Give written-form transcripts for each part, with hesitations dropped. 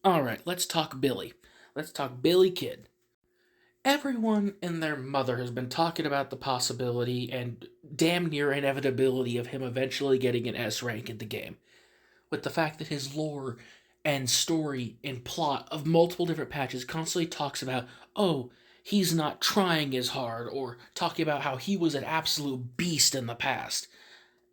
Alright, let's talk Billy. Let's talk Billy Kid. Everyone and their mother has been talking about the possibility and damn near inevitability of him eventually getting an S rank in the game. With the fact that his lore and story and plot of multiple different patches constantly talks about, oh, he's not trying as hard, or talking about how he was an absolute beast in the past.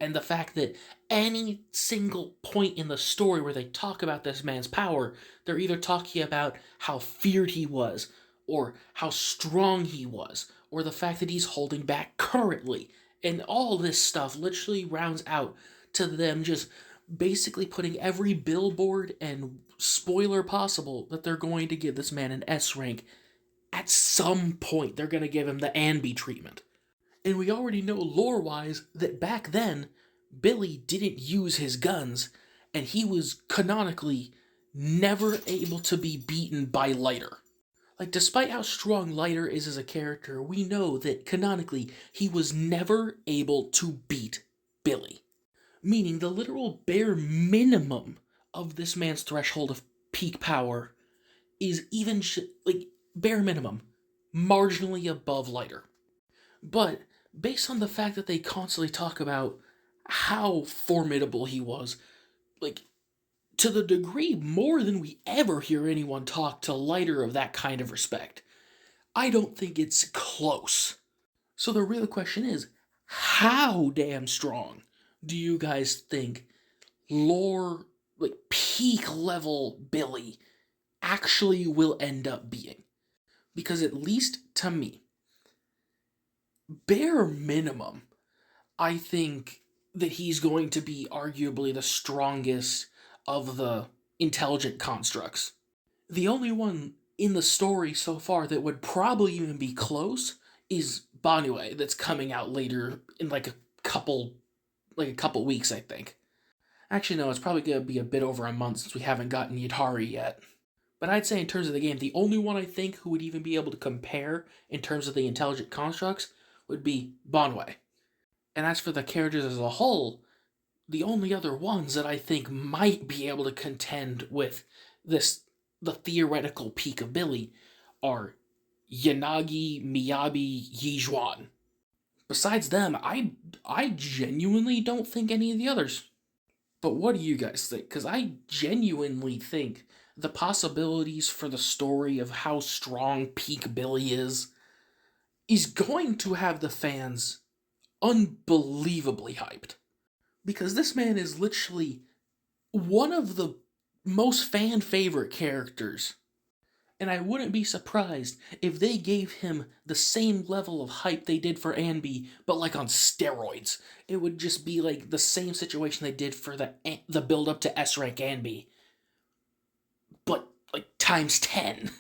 And the fact that any single point in the story where they talk about this man's power, they're either talking about how feared he was, or how strong he was, or the fact that he's holding back currently. And all this stuff literally rounds out to them just basically putting every billboard and spoiler possible that they're going to give this man an S rank. At some point, they're going to give him the Anby treatment. And we already know lore-wise that back then, Billy didn't use his guns, and he was canonically never able to be beaten by Lighter. Like, despite how strong Lighter is as a character, we know that canonically he was never able to beat Billy. Meaning the literal bare minimum of this man's threshold of peak power is even, bare minimum, marginally above Lighter. But based on the fact that they constantly talk about how formidable he was, like, to the degree more than we ever hear anyone talk to Lighter of that kind of respect, I don't think it's close. So the real question is, how damn strong do you guys think lore, peak level Billy actually will end up being? Because at least to me, bare minimum, I think that he's going to be arguably the strongest of the intelligent constructs. The only one in the story so far that would probably even be close is Banue, that's coming out later in a couple weeks, I think. Actually, no, it's probably going to be a bit over a month since we haven't gotten Yatari yet. But I'd say in terms of the game, the only one I think who would even be able to compare in terms of the intelligent constructs would be Banwe. And as for the characters as a whole, the only other ones that I think might be able to contend with the theoretical peak of Billy, are Yanagi, Miyabi, Yizhuan. Besides them, I genuinely don't think any of the others. But what do you guys think? Because I genuinely think the possibilities for the story of how strong peak Billy is going to have the fans unbelievably hyped. Because this man is literally one of the most fan favorite characters. And I wouldn't be surprised if they gave him the same level of hype they did for Anby, but on steroids. It would just be the same situation they did for the build up to S rank Anby, but times 10.